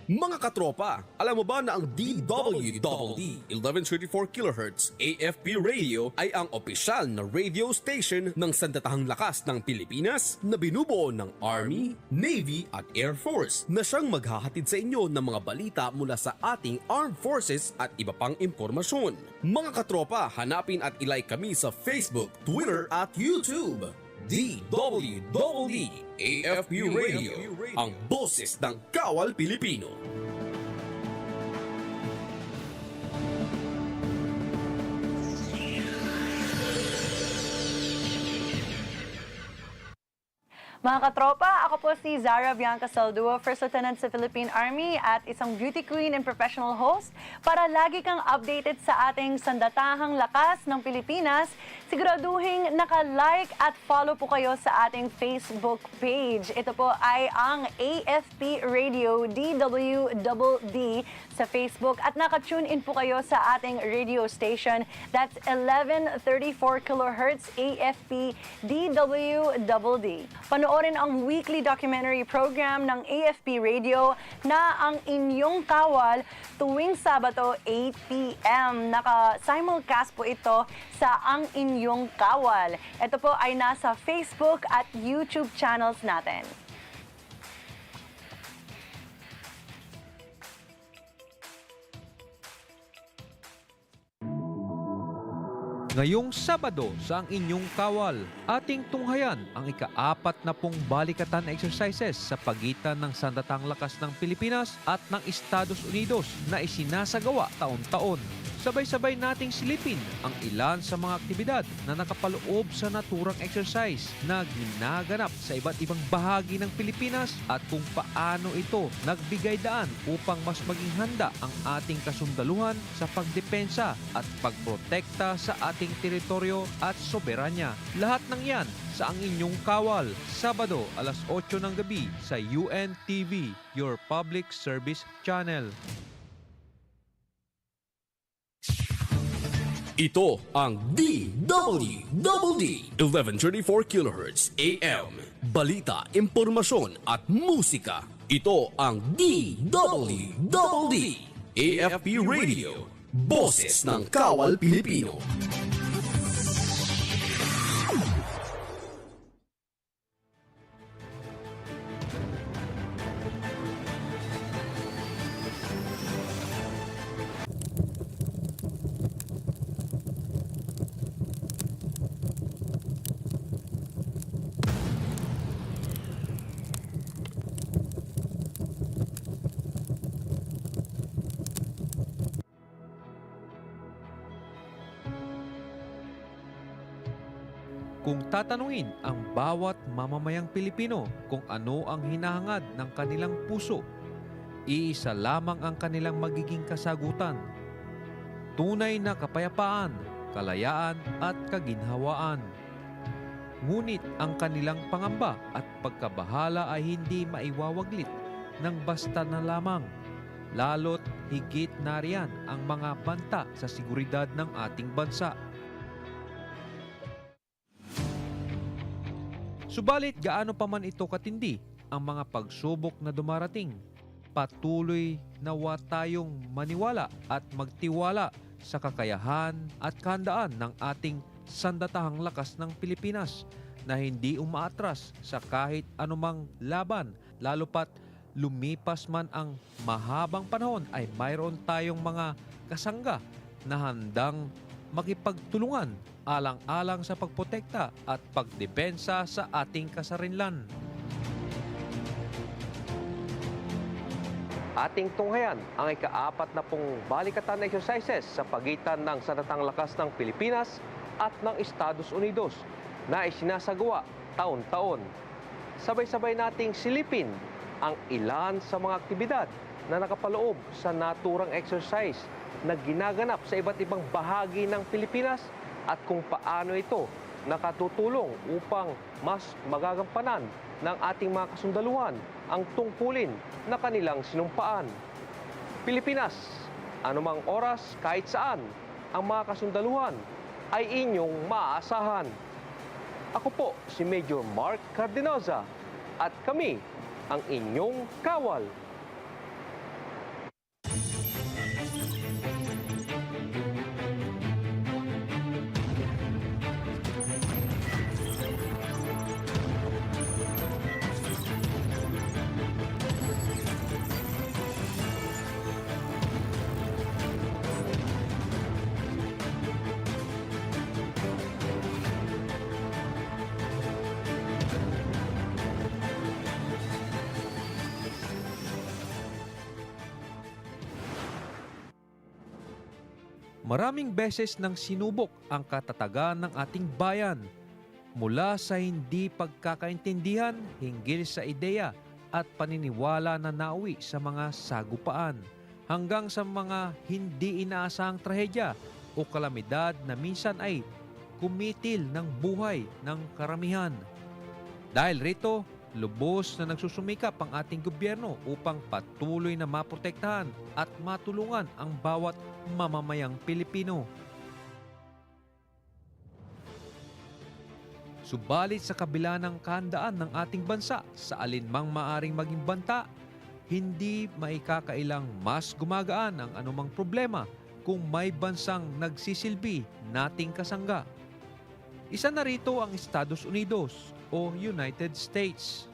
Mga katropa, alam mo ba na ang DWDD 1134 kHz AFP radio ay ang opisyal na radio station ng Sandatahang Lakas ng Pilipinas na binubuo ng Army, Navy at Air Force na siyang maghahatid sa inyo ng mga balita mula sa ating Armed Forces at iba pang impormasyon. Mga katropa, hanapin at ilike kami sa Facebook, Twitter at YouTube. DWDD AFP Radio, ang boses ng Kawal Pilipino. Mga katropa, ako po si Zara Bianca Saldua, First Lieutenant sa Philippine Army at isang beauty queen and professional host. Para lagi kang updated sa ating sandatahang lakas ng Pilipinas, siguraduhin naka-like at follow po kayo sa ating Facebook page. Ito po ay ang AFP Radio DWDD sa Facebook at naka-tune in po kayo sa ating radio station. That's 1134 kHz AFP DWDD. Panoorin ang weekly documentary program ng AFP Radio na ang Inyong Kawal tuwing Sabado 8 p.m. Naka-simulcast po ito sa ang Inyong Kawal. Ito po ay nasa Facebook at YouTube channels natin. Ngayong Sabado sa ang Inyong Kawal, ating tunghayan ang ika-4 na pong balikatan exercises sa pagitan ng Sandatahang Lakas ng Pilipinas at ng Estados Unidos na isinasagawa taon-taon. Sabay-sabay nating silipin ang ilan sa mga aktibidad na nakapaloob sa naturang exercise na ginaganap sa iba't ibang bahagi ng Pilipinas at kung paano ito nagbigay daan upang mas maging handa ang ating kasundaluhan sa pagdepensa at pagprotekta sa ating teritoryo at soberanya. Lahat ng yan sa ang Inyong Kawal, Sabado alas 8 ng gabi sa UNTV, your public service channel. Ito ang DWDD 1134 kHz AM. Balita, impormasyon at musika. Ito ang DWDD AFP Radio, boses ng Kawal Pilipino. Kung tatanungin ang bawat mamamayang Pilipino kung ano ang hinahangad ng kanilang puso, iisa lamang ang kanilang magiging kasagutan. Tunay na kapayapaan, kalayaan at kaginhawaan. Ngunit ang kanilang pangamba at pagkabahala ay hindi maiwawaglit ng basta na lamang. Lalo't higit na riyan ang mga banta sa seguridad ng ating bansa. Subalit gaano pa man ito katindi ang mga pagsubok na dumarating, patuloy nawa tayong maniwala at magtiwala sa kakayahan at kahandaan ng ating Sandatahang Lakas ng Pilipinas na hindi umaatras sa kahit anumang laban, lalo pat lumipas man ang mahabang panahon ay mayroon tayong mga kasangga na handang makipagtulungan alang-alang sa pagprotekta at pagdepensa sa ating kasarinlan. Ating tunghayan ang ika-4 na pong balikatan exercises sa pagitan ng Sandatahang Lakas ng Pilipinas at ng Estados Unidos na isinasagawa taon-taon. Sabay-sabay nating silipin ang ilan sa mga aktibidad na nakapaloob sa naturang exercise na ginaganap sa iba't ibang bahagi ng Pilipinas at kung paano ito nakatutulong upang mas magagampanan ng ating mga kasundaluhan ang tungkulin na kanilang sinumpaan. Pilipinas, anumang oras kahit saan, ang mga kasundaluhan ay inyong maaasahan. Ako po si Major Mark Cardinoza at kami ang inyong kawal. Maraming beses nang sinubok ang katatagan ng ating bayan mula sa hindi pagkakaintindihan hinggil sa ideya at paniniwala na nauwi sa mga sagupaan hanggang sa mga hindi inaasahang trahedya o kalamidad na minsan ay kumitil ng buhay ng karamihan. Dahil rito, lubos na nagsusumikap ang ating gobyerno upang patuloy na maprotektahan at matulungan ang bawat mamamayang Pilipino. Subalit sa kabila ng kahandaan ng ating bansa sa alinmang maaring maging banta, hindi maikakailang mas gumagaan ang anumang problema kung may bansang nagsisilbi nating kasangga. Isa na rito ang Estados Unidos o United States.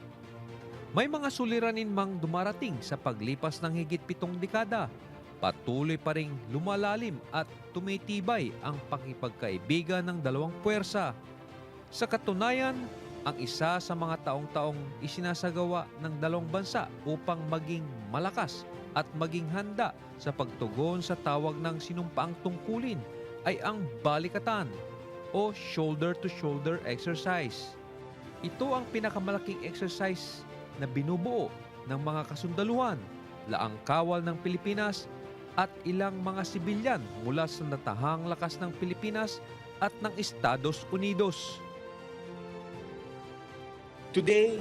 May mga suliranin mang dumarating sa paglipas ng higit 7 dekada, patuloy pa ring lumalalim at tumitibay ang pakipagkaibigan ng dalawang puwersa. Sa katunayan, ang isa sa mga taong-taong isinasagawa ng dalawang bansa upang maging malakas at maging handa sa pagtugon sa tawag ng sinumpaang tungkulin ay ang balikatan o shoulder-to-shoulder exercise. Ito ang pinakamalaking exercise na binubuo ng mga kasundaluhan, laang kawal ng Pilipinas at ilang mga sibilyan mula sa natahang lakas ng Pilipinas at ng Estados Unidos. Today,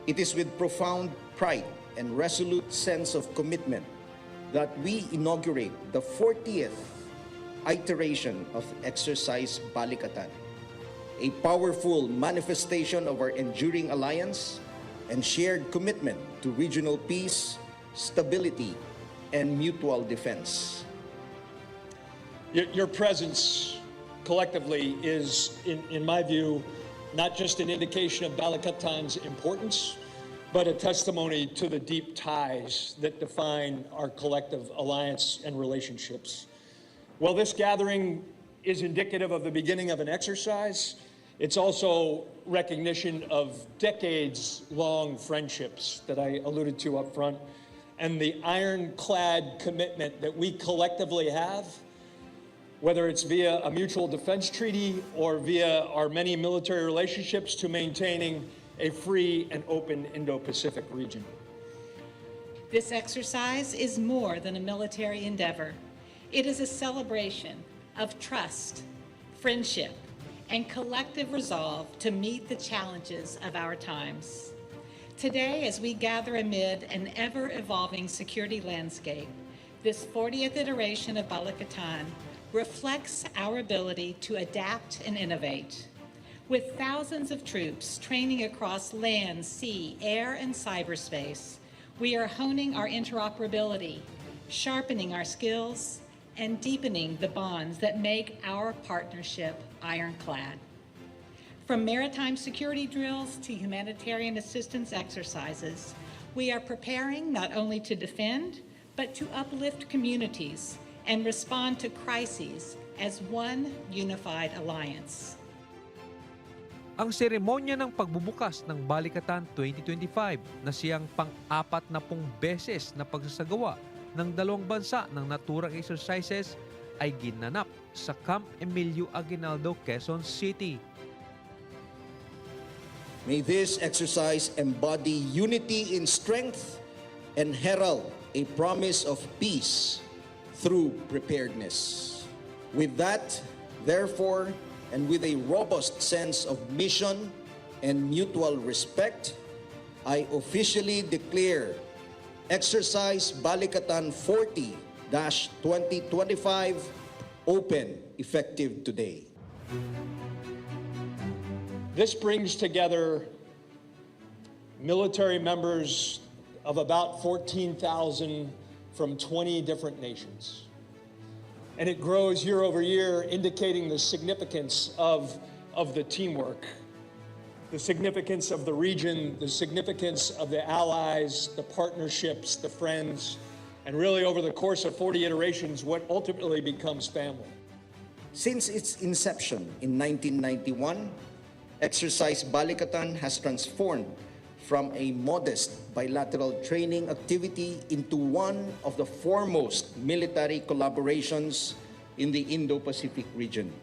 it is with profound pride and resolute sense of commitment that we inaugurate the 40th iteration of Exercise Balikatan, a powerful manifestation of our enduring alliance and shared commitment to regional peace, stability, and mutual defense. Your presence collectively is, in my view, not just an indication of Balikatan's importance, but a testimony to the deep ties that define our collective alliance and relationships. While this gathering is indicative of the beginning of an exercise, it's also recognition of decades-long friendships that I alluded to up front, and the ironclad commitment that we collectively have, whether it's via a mutual defense treaty or via our many military relationships, to maintaining a free and open Indo-Pacific region. This exercise is more than a military endeavor. It is a celebration of trust, friendship, and collective resolve to meet the challenges of our times. Today, as we gather amid an ever-evolving security landscape, this 40th iteration of Balikatan reflects our ability to adapt and innovate. With thousands of troops training across land, sea, air, and cyberspace, we are honing our interoperability, sharpening our skills, and deepening the bonds that make our partnership ironclad. From maritime security drills to humanitarian assistance exercises, we are preparing not only to defend, but to uplift communities and respond to crises as one unified alliance. Ang seremonya ng pagbubukas ng Balikatan 2025 na siyang pang-40 beses na pagsasagawa ng dalawang bansa ng naturang exercises ay ginanap sa Camp Emilio Aguinaldo, Quezon City. May this exercise embody unity in strength and herald a promise of peace through preparedness. With that, therefore, and with a robust sense of mission and mutual respect, I officially declare Exercise Balikatan 40-2025 open, effective today. This brings together military members of about 14,000 from 20 different nations. And it grows year over year, indicating the significance of the teamwork, the significance of the region, the significance of the allies, the partnerships, the friends, and really over the course of 40 iterations, what ultimately becomes family. Since its inception in 1991, Exercise Balikatan has transformed from a modest bilateral training activity into one of the foremost military collaborations in the Indo-Pacific region.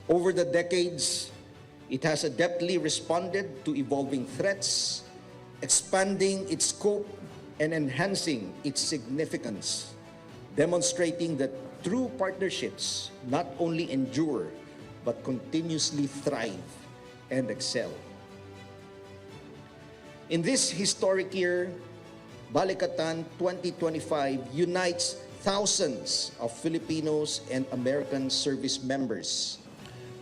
Over the decades, it has adeptly responded to evolving threats, expanding its scope and enhancing its significance, demonstrating that true partnerships not only endure, but continuously thrive and excel. In this historic year, Balikatan 2025 unites thousands of Filipinos and American service members.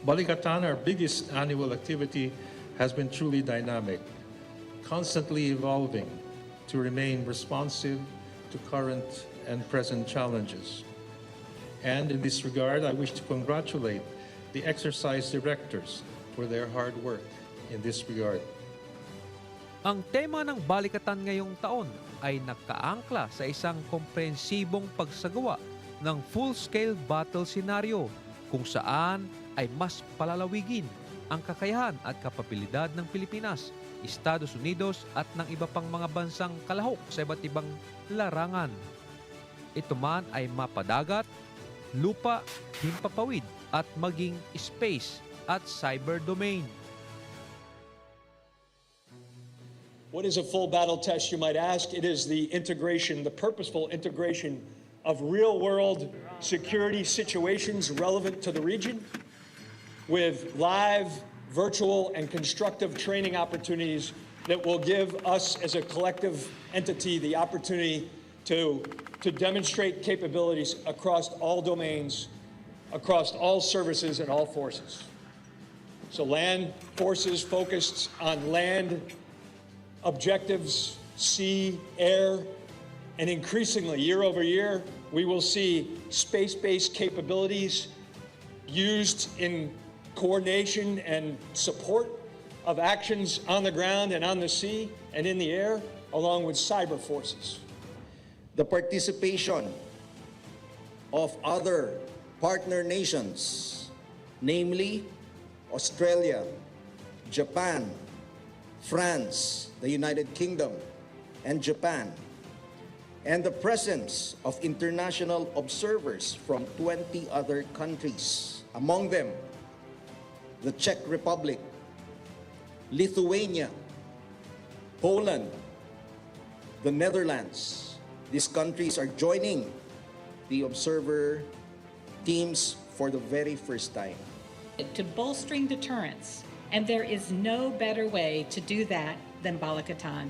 Balikatan, our biggest annual activity, has been truly dynamic, constantly evolving to remain responsive to current and present challenges. And in this regard, I wish to congratulate the exercise directors for their hard work in this regard. Ang tema ng Balikatan ngayong taon ay nakaangkla sa isang komprehensibong pagsagawa ng full-scale battle scenario kung saan ay mas palalawigin ang kakayahan at kapabilidad ng Pilipinas, Estados Unidos at ng iba pang mga bansang kalahok sa iba't ibang larangan. Ito man ay mapadagat, lupa, himpapawid at maging space at cyber domain. What is a full battle test, you might ask? It is the integration, the purposeful integration of real-world security situations relevant to the region with live, virtual, and constructive training opportunities that will give us as a collective entity the opportunity to demonstrate capabilities across all domains, across all services and all forces. So land forces focused on land objectives, sea, air, and increasingly, year over year, we will see space-based capabilities used in coordination and support of actions on the ground and on the sea and in the air, along with cyber forces. The participation of other partner nations, namely Australia, Japan, France, the United Kingdom, and Japan, and the presence of international observers from 20 other countries, among them the Czech Republic, Lithuania, Poland, the Netherlands. These countries are joining the observer teams for the very first time. To bolstering deterrence, and there is no better way to do that than Balikatan.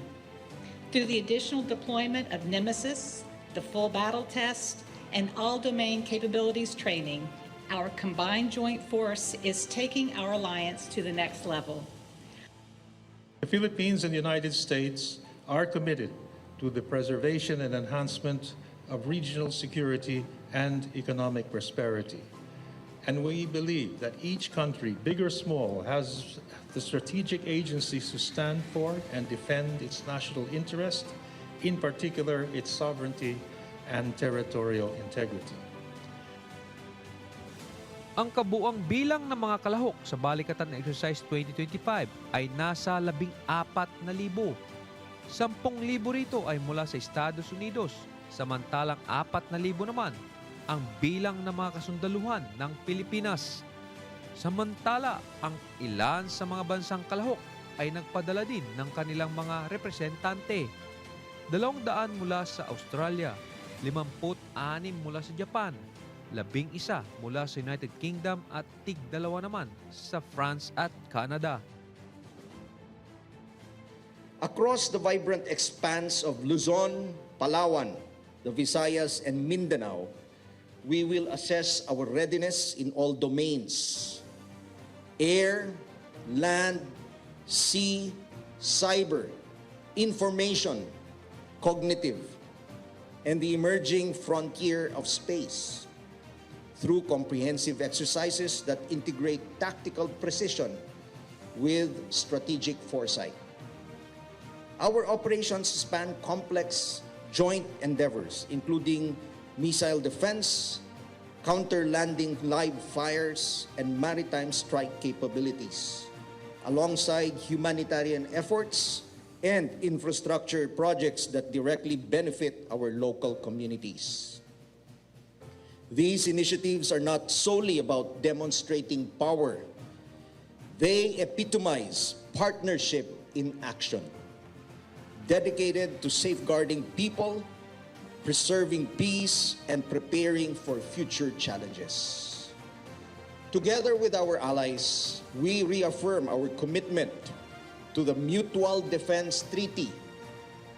Through the additional deployment of Nemesis, the full battle test, and all domain capabilities training, our combined joint force is taking our alliance to the next level. The Philippines and the United States are committed to the preservation and enhancement of regional security and economic prosperity. And we believe that each country, big or small, has the strategic agencies to stand for and defend its national interest, in particular its sovereignty and territorial integrity. Ang kabuang bilang ng mga kalahok sa Balikatan Exercise 2025 ay nasa 14,000. 10,000 rito ay mula sa Estados Unidos, samantalang 4,000 naman ang bilang ng mga kasundaluhan ng Pilipinas. Samantala, ang ilan sa mga bansang kalahok ay nagpadala din ng kanilang mga representante. 200 mula sa Australia, 56 mula sa Japan, 11 mula sa United Kingdom at 2 naman sa France at Canada. Across the vibrant expanse of Luzon, Palawan, the Visayas, and Mindanao, we will assess our readiness in all domains: air, land, sea, cyber, information, cognitive, and the emerging frontier of space, through comprehensive exercises that integrate tactical precision with strategic foresight. Our operations span complex joint endeavors, including missile defense, counter-landing live fires, and maritime strike capabilities, alongside humanitarian efforts and infrastructure projects that directly benefit our local communities. These initiatives are not solely about demonstrating power. They epitomize partnership in action, dedicated to safeguarding people, preserving peace, and preparing for future challenges. Together with our allies, we reaffirm our commitment to the Mutual Defense Treaty,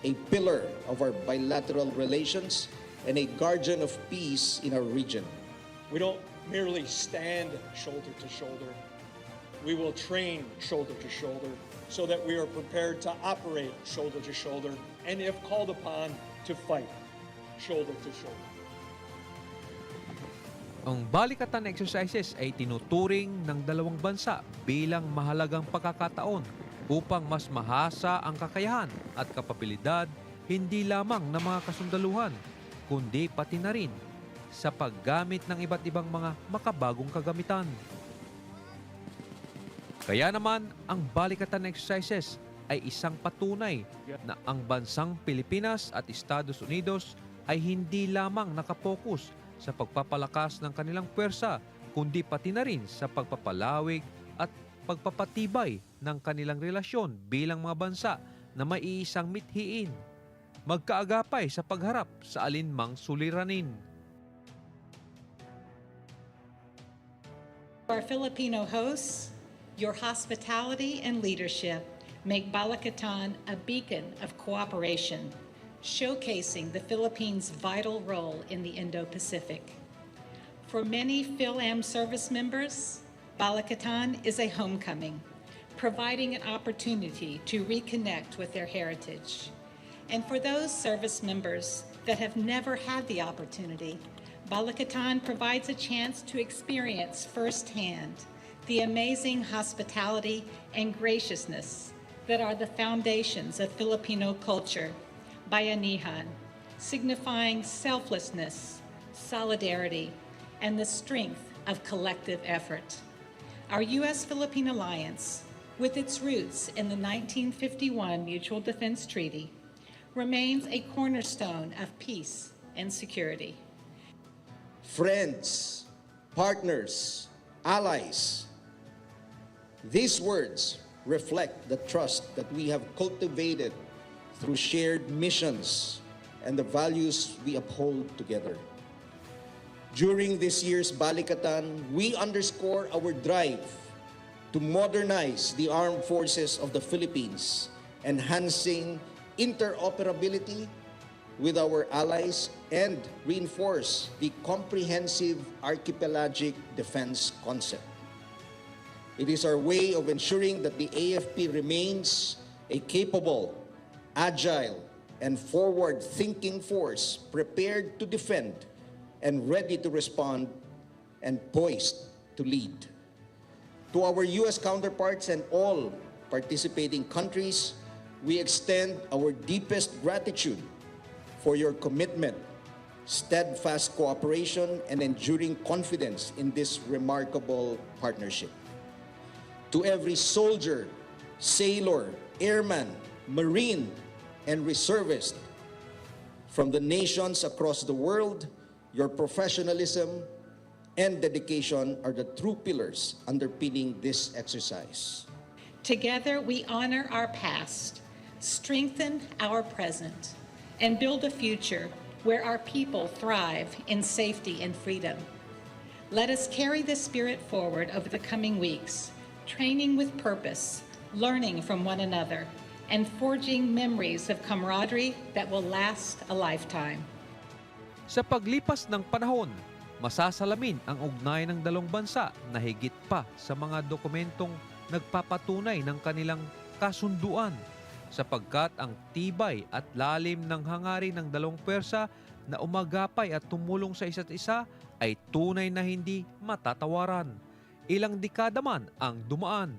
a pillar of our bilateral relations and a guardian of peace in our region. We don't merely stand shoulder to shoulder. We will train shoulder to shoulder so that we are prepared to operate shoulder to shoulder and, if called upon, to fight shoulder to shoulder. Ang balikatan exercises ay tinuturing ng dalawang bansa bilang mahalagang pagkakataon upang mas mahasa ang kakayahan at kapabilidad hindi lamang ng mga kasundaluhan, kundi pati na rin sa paggamit ng iba't ibang mga makabagong kagamitan. Kaya naman, ang balikatan exercises ay isang patunay na ang bansang Pilipinas at Estados Unidos ay hindi lamang nakapokus sa pagpapalakas ng kanilang puwersa, kundi pati na rin sa pagpapalawig at pagpapatibay ng kanilang relasyon bilang mga bansa na may iisang mithiin, magkaagapay sa pagharap sa alinmang suliranin. Our Filipino hosts, your hospitality and leadership make Balikatan a beacon of cooperation, showcasing the Philippines' vital role in the Indo-Pacific. For many PhilAm service members, Balikatan is a homecoming, providing an opportunity to reconnect with their heritage. And for those service members that have never had the opportunity, Balikatan provides a chance to experience firsthand the amazing hospitality and graciousness that are the foundations of Filipino culture, bayanihan, signifying selflessness, solidarity, and the strength of collective effort. Our U.S.-Philippine alliance, with its roots in the 1951 Mutual Defense Treaty, remains a cornerstone of peace and security. Friends, partners, allies, these words reflect the trust that we have cultivated through shared missions and the values we uphold together. During this year's Balikatan, we underscore our drive to modernize the armed forces of the Philippines, enhancing interoperability with our allies and reinforce the comprehensive archipelagic defense concept. It is our way of ensuring that the AFP remains a capable, agile, and forward-thinking force prepared to defend and ready to respond and poised to lead. To our U.S. counterparts and all participating countries, we extend our deepest gratitude for your commitment, steadfast cooperation, and enduring confidence in this remarkable partnership. To every soldier, sailor, airman, marine, and reservist from the nations across the world, your professionalism and dedication are the true pillars underpinning this exercise. Together, we honor our past, strengthen our present, and build a future where our people thrive in safety and freedom. Let us carry this spirit forward over the coming weeks, training with purpose, learning from one another, and forging memories of camaraderie that will last a lifetime. Sa paglipas ng panahon, masasalamin ang ugnayan ng dalawang bansa na higit pa sa mga dokumentong nagpapatunay ng kanilang kasunduan, sapagkat ang tibay at lalim ng hangarin ng dalawang pwersa na umagapay at tumulong sa isa't isa ay tunay na hindi matatawaran. Ilang dekada man ang dumaan.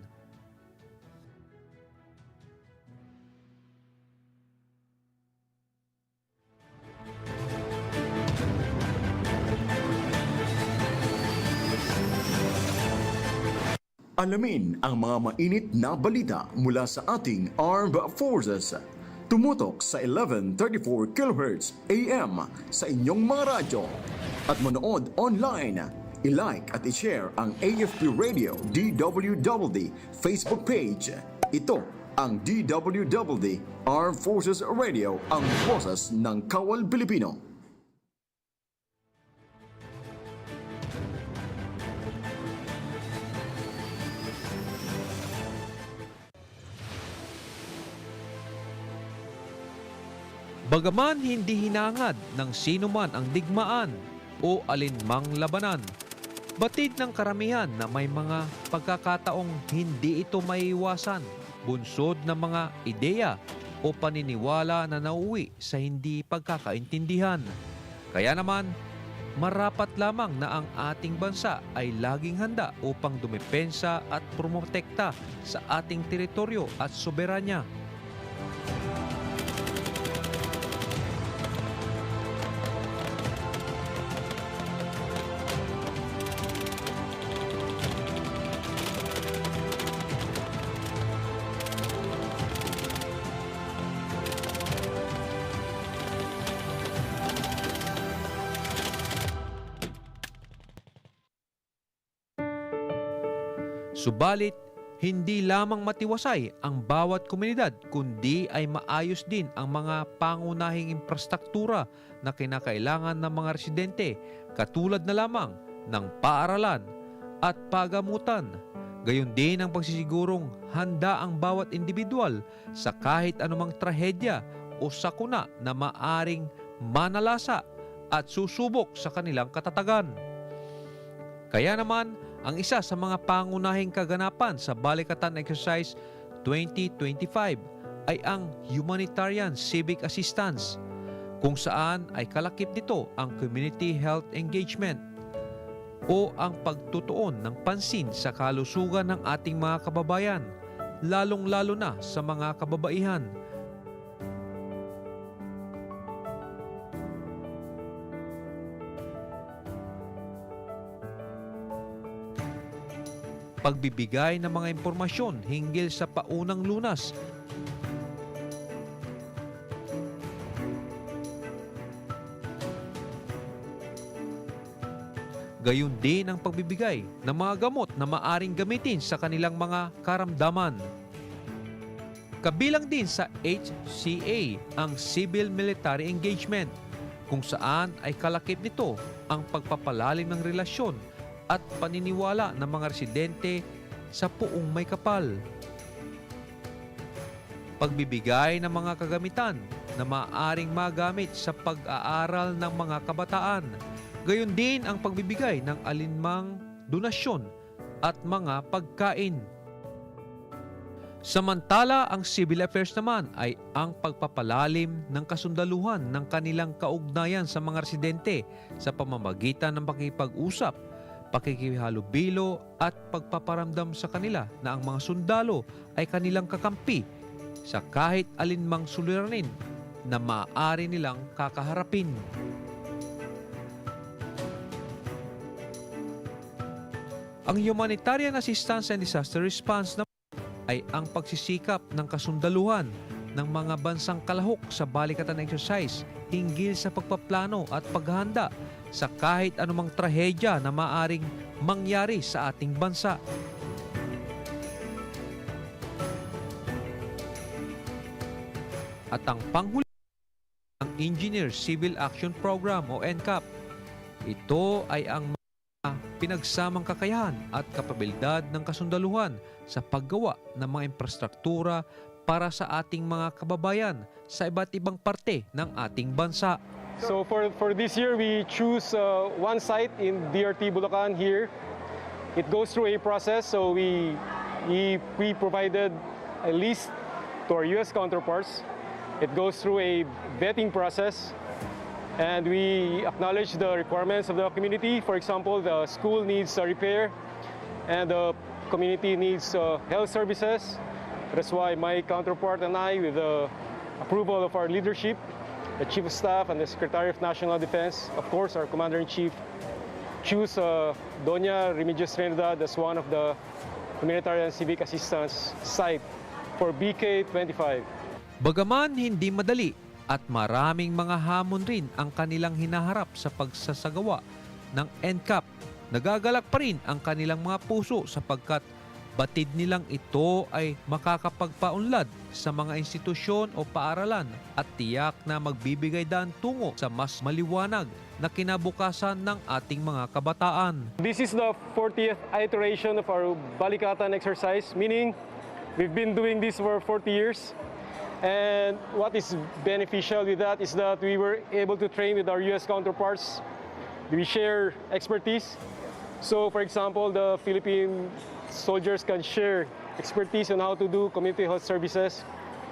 Alamin ang mga mainit na balita mula sa ating Armed Forces. Tumutok sa 1134 kHz AM sa inyong mga radyo. At manood online. I-like at i-share ang AFP Radio DWDD Facebook page. Ito ang DWDD Armed Forces Radio, ang boses ng Kawal Pilipino. Bagaman hindi hinangad ng sino man ang digmaan o alinmang labanan, batid ng karamihan na may mga pagkakataong hindi ito maiiwasan, bunsod ng mga ideya o paniniwala na nauwi sa hindi pagkakaintindihan. Kaya naman, marapat lamang na ang ating bansa ay laging handa upang dumepensa at promotekta sa ating teritoryo at soberanya. Subalit, hindi lamang matiwasay ang bawat komunidad kundi ay maayos din ang mga pangunahing infrastruktura na kinakailangan ng mga residente katulad na lamang ng paaralan at pagamutan. Gayon din ang pagsisigurong handa ang bawat individual sa kahit anumang trahedya o sakuna na maaring manalasa at susubok sa kanilang katatagan. Kaya naman, ang isa sa mga pangunahing kaganapan sa Balikatan Exercise 2025 ay ang Humanitarian Civic Assistance, kung saan ay kalakip nito ang Community Health Engagement o ang pagtutuon ng pansin sa kalusugan ng ating mga kababayan, lalong-lalo na sa mga kababaihan. Pagbibigay ng mga impormasyon hinggil sa paunang lunas, gayon din ang pagbibigay ng mga gamot na maaring gamitin sa kanilang mga karamdaman. Kabilang din sa HCA ang Civil Military Engagement, kung saan ay kalakip nito ang pagpapalalim ng relasyon at paniniwala ng mga residente sa puong may kapal. Pagbibigay ng mga kagamitan na maaaring magamit sa pag-aaral ng mga kabataan. Gayon din ang pagbibigay ng alinmang donasyon at mga pagkain. Samantala, ang Civil Affairs naman ay ang pagpapalalim ng kasundaluhan ng kanilang kaugnayan sa mga residente sa pamamagitan ng pakikipag-usap, pakikihalubilo at pagpaparamdam sa kanila na ang mga sundalo ay kanilang kakampi sa kahit alinmang suliranin na maaari nilang kakaharapin. Ang Humanitarian Assistance and Disaster Response naman ay ang pagsisikap ng kasundaluhan ng mga bansang kalahok sa Balikatan Exercise hinggil sa pagpaplano at paghahanda sa kahit anumang trahedya na maaring mangyari sa ating bansa. At ang panghuli ng Engineer Civil Action Program o NCAP, ito ay ang mga pinagsamang kakayahan at kapabilidad ng kasundaluhan sa paggawa ng mga infrastruktura para sa ating mga kababayan sa iba't ibang parte ng ating bansa. So for this year, we choose one site in DRT Bulacan here. It goes through a process, so we provided a list to our U.S. counterparts. It goes through a vetting process, and we acknowledge the requirements of the community. For example, the school needs a repair, and the community needs health services. That's why my counterpart and I, with the approval of our leadership, the Chief of Staff and the Secretary of National Defense, of course, our Commander-in-Chief, choose Doña Remedios Trinidad as one of the Humanitarian Civic Assistance Site for BK25. Bagaman hindi madali at maraming mga hamon rin ang kanilang hinaharap sa pagsasagawa ng NCAP, nagagalak pa rin ang kanilang mga puso sapagkat batid nilang ito ay makakapagpaunlad sa mga institusyon o paaralan at tiyak na magbibigay daan tungo sa mas maliwanag na kinabukasan ng ating mga kabataan. This is the 40th iteration of our Balikatan exercise, meaning we've been doing this for 40 years. And what is beneficial with that is that we were able to train with our U.S. counterparts. We share expertise. So, for example, the Philippine soldiers can share expertise on how to do community health services,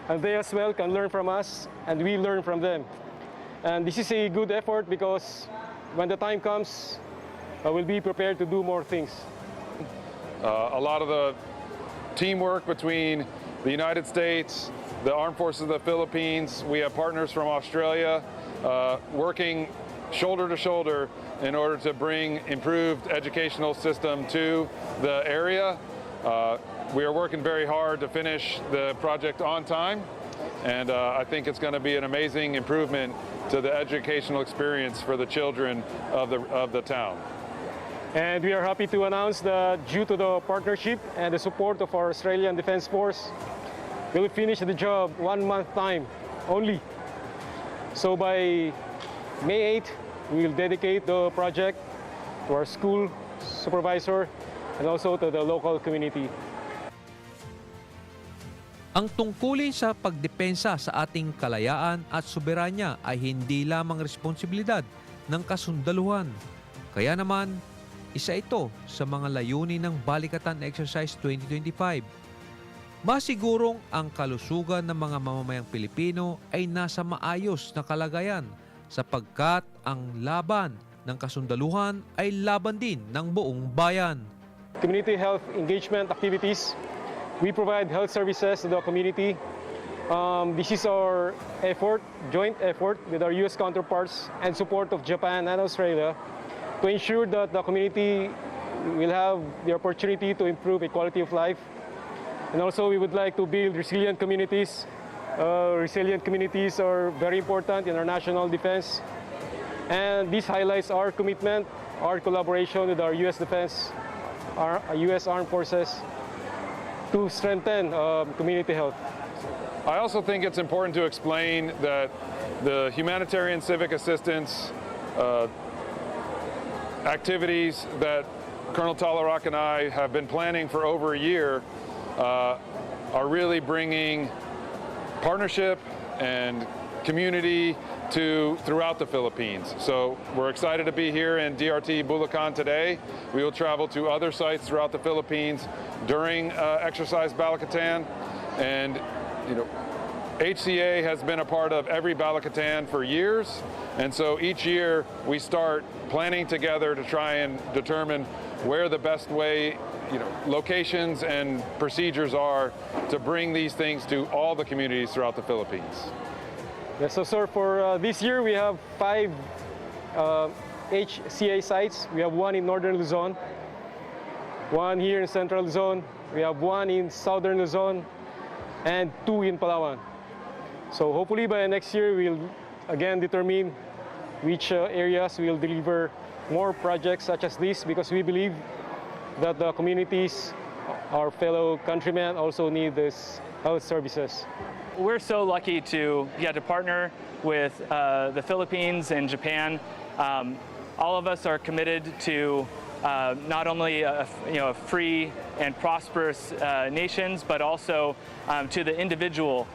and they as well can learn from us, and we learn from them. And this is a good effort because when the time comes, we'll be prepared to do more things. A lot of the teamwork between the United States, the Armed Forces of the Philippines, we have partners from Australia working shoulder to shoulder in order to bring improved educational system to the area. We are working very hard to finish the project on time, and I think it's going to be an amazing improvement to the educational experience for the children of the town. And we are happy to announce that due to the partnership and the support of our Australian Defence Force, we'll finish the job 1 month time only. So by May 8, we will dedicate the project to our school supervisor and also to the local community. Ang tungkulin sa pagdepensa sa ating kalayaan at soberanya ay hindi lamang responsibilidad ng kasundaluhan. Kaya naman, isa ito sa mga layunin ng Balikatan Exercise 2025. Masigurong ang kalusugan ng mga mamamayang Pilipino ay nasa maayos na kalagayan sapagkat ang laban ng kasundaluhan ay laban din ng buong bayan. Community health engagement activities. We provide health services to the community. This is our effort, joint effort with our U.S. counterparts and support of Japan and Australia to ensure that the community will have the opportunity to improve a quality of life. And also we would like to build resilient communities. Resilient communities are very important in our national defense. And this highlights our commitment, our collaboration with our U.S. Defense, our U.S. Armed Forces to strengthen community health. I also think it's important to explain that the humanitarian civic assistance activities that Colonel Talarak and I have been planning for over a year are really bringing partnership and community throughout the Philippines. So we're excited to be here in DRT Bulacan today. We will travel to other sites throughout the Philippines during Exercise Balikatan, and HCA has been a part of every Balikatan for years, and so each year we start planning together to try and determine where the best way, locations and procedures are to bring these things to all the communities throughout the Philippines. Yes, so sir, for this year we have 5 HCA sites. We have 1 in Northern Luzon, 1 here in Central Luzon, we have 1 in Southern Luzon, and 2 in Palawan. So hopefully by next year we'll again determine which areas will deliver more projects such as this, because we believe that the communities, our fellow countrymen, also need these health services. We're so lucky to partner with the Philippines and Japan. All of us are committed to not only free and prosperous nations, but also to the individual.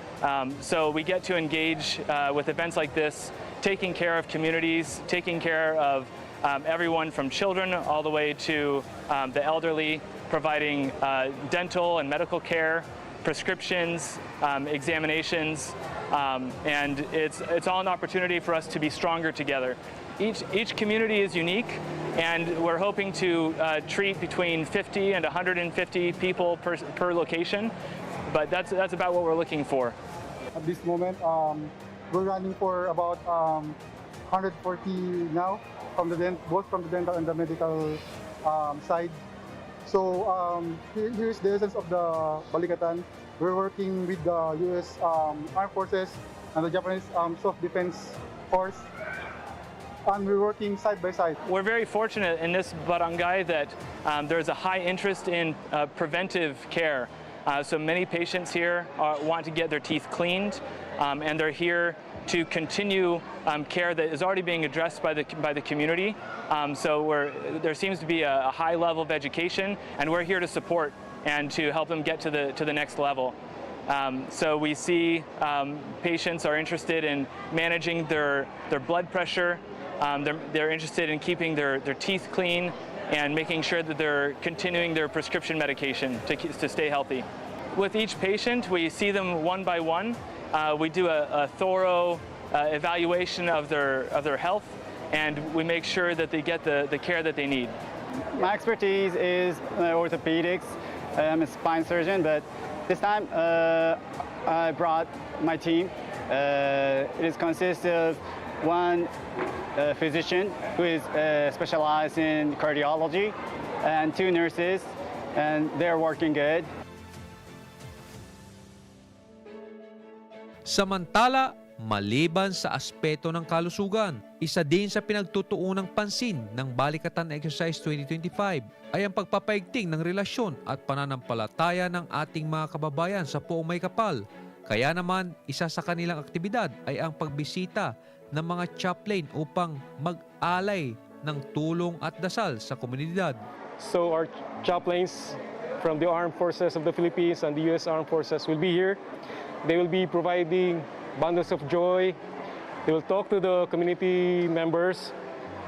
So we get to engage with events like this, taking care of communities, taking care of everyone from children all the way to the elderly, providing dental and medical care, prescriptions, examinations, and it's all an opportunity for us to be stronger together. Each community is unique, and we're hoping to treat between 50 and 150 people per location, but that's about what we're looking for. At this moment, we're running for about 140 now, both from the dental and the medical side. So here's the essence of the Balikatan. We're working with the U.S. Armed Forces and the Japanese Self-Defense Force, and we're working side by side. We're very fortunate in this barangay that there's a high interest in preventive care. So many patients here want to get their teeth cleaned, and they're here to continue care that is already being addressed by the community. So there seems to be a high level of education, and we're here to support and to help them get to the next level. So we see patients are interested in managing their blood pressure. They're interested in keeping their teeth clean and making sure that they're continuing their prescription medication to stay healthy. With each patient, we see them one by one. We do a thorough evaluation of their health, and we make sure that they get the care that they need. My expertise is orthopedics. I'm a spine surgeon, but this time I brought my team. It consists of one physician who is specialized in cardiology and 2 nurses, and they're working good. Samantala, maliban sa aspeto ng kalusugan, isa din sa pinagtutuunang pansin ng Balikatan Exercise 2025 ay ang pagpapaigting ng relasyon at pananampalataya ng ating mga kababayan sa Poong May Kapal. Kaya naman, isa sa kanilang aktibidad ay ang pagbisita ng mga chaplain upang mag-alay ng tulong at dasal sa komunidad. So our chaplains from the Armed Forces of the Philippines and the U.S. Armed Forces will be here. They will be providing bundles of joy. They will talk to the community members.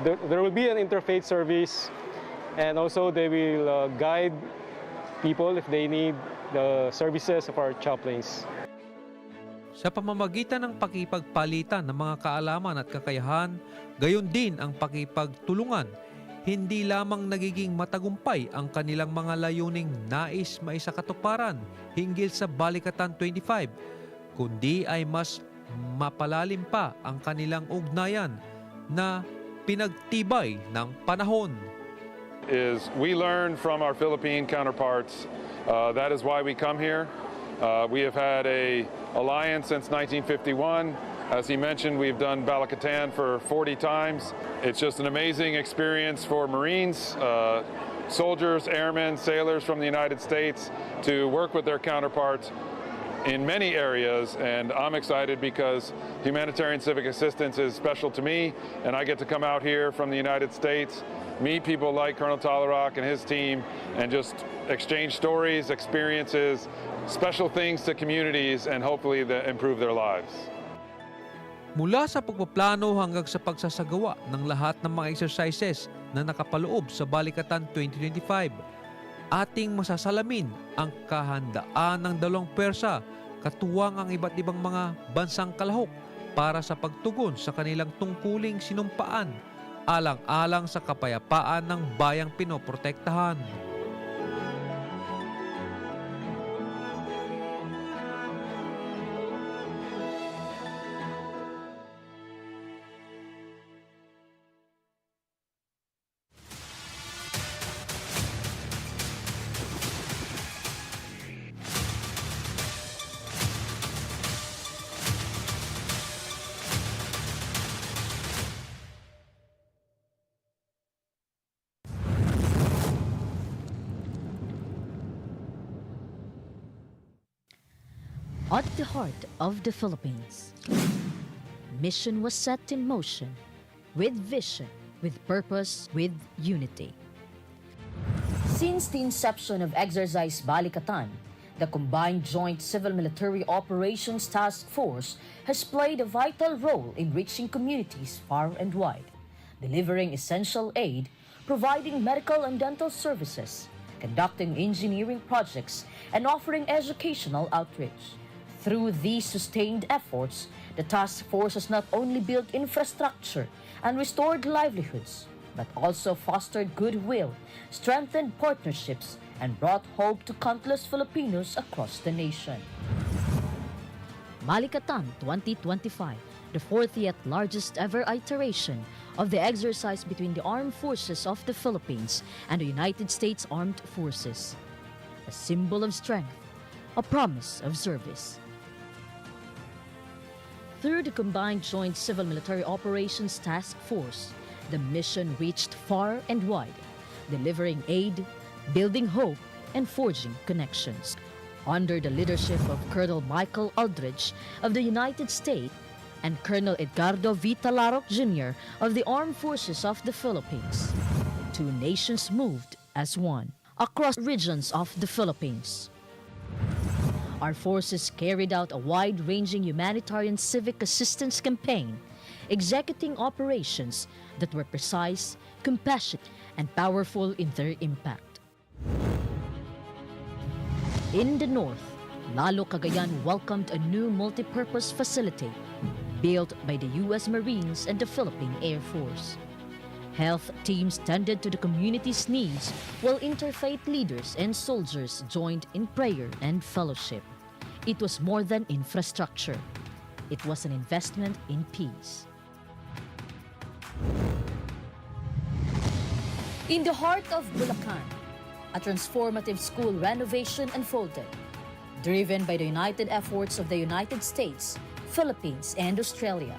There will be an interfaith service, and also they will guide people if they need the services of our chaplains. Sa pamamagitan ng pakipagpalitan ng mga kaalaman at kakayahan, gayon din ang pakipagtulungan, hindi lamang nagiging matagumpay ang kanilang mga layuning nais maisakatuparan hinggil sa Balikatan 25, kundi ay mas mapalalim pa ang kanilang ugnayan na pinagtibay ng panahon. We learn from our Philippine counterparts. That is why we come here. We have had an alliance since 1951. As he mentioned, we've done Balikatan for 40 times. It's just an amazing experience for Marines, soldiers, airmen, sailors from the United States to work with their counterparts in many areas, and I'm excited because humanitarian civic assistance is special to me, and I get to come out here from the United States, meet people like Colonel Talarak and his team, and just exchange stories, experiences, special things to communities, and hopefully improve their lives. Mula sa pagpaplano hanggang sa pagsasagawa ng lahat ng mga exercises na nakapaloob sa Balikatan 2025, ating masasalamin ang kahandaan ng dalawang pwersa, katuwang ang iba't ibang mga bansang kalahok para sa pagtugon sa kanilang tungkuling sinumpaan, alang-alang sa kapayapaan ng bayang pinoprotektahan. At the heart of the Philippines, mission was set in motion with vision, with purpose, with unity. Since the inception of Exercise Balikatan, the Combined Joint Civil-Military Operations Task Force has played a vital role in reaching communities far and wide, delivering essential aid, providing medical and dental services, conducting engineering projects, and offering educational outreach. Through these sustained efforts, the task force has not only built infrastructure and restored livelihoods, but also fostered goodwill, strengthened partnerships, and brought hope to countless Filipinos across the nation. Balikatan 2025, the 40th largest ever iteration of the exercise between the Armed Forces of the Philippines and the United States Armed Forces. A symbol of strength, a promise of service. Through the Combined Joint Civil Military Operations Task Force, the mission reached far and wide, delivering aid, building hope, and forging connections. Under the leadership of Colonel Michael Aldridge of the United States and Colonel Edgardo V. Talarok Jr. of the Armed Forces of the Philippines, two nations moved as one across regions of the Philippines. Our forces carried out a wide-ranging humanitarian civic assistance campaign, executing operations that were precise, compassionate, and powerful in their impact. In the north, Lalo Cagayan welcomed a new multipurpose facility built by the U.S. Marines and the Philippine Air Force. Health teams tended to the community's needs, while interfaith leaders and soldiers joined in prayer and fellowship. It was more than infrastructure. It was an investment in peace. In the heart of Bulacan, a transformative school renovation unfolded, driven by the united efforts of the United States, Philippines, and Australia.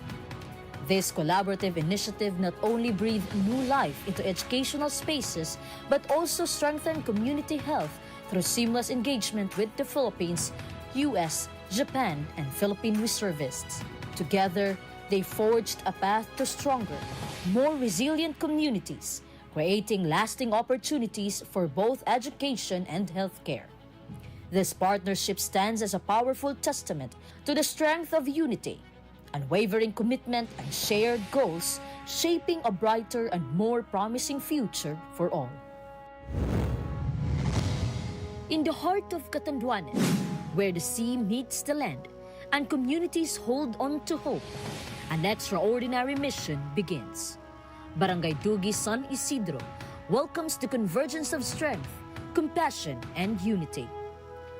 This collaborative initiative not only breathed new life into educational spaces, but also strengthened community health through seamless engagement with the Philippines, US, Japan, and Philippine reservists. Together, they forged a path to stronger, more resilient communities, creating lasting opportunities for both education and healthcare. This partnership stands as a powerful testament to the strength of unity, unwavering commitment, and shared goals, shaping a brighter and more promising future for all. In the heart of Catanduanes, where the sea meets the land and communities hold on to hope, an extraordinary mission begins. Barangay Dugi San Isidro welcomes the convergence of strength, compassion, and unity.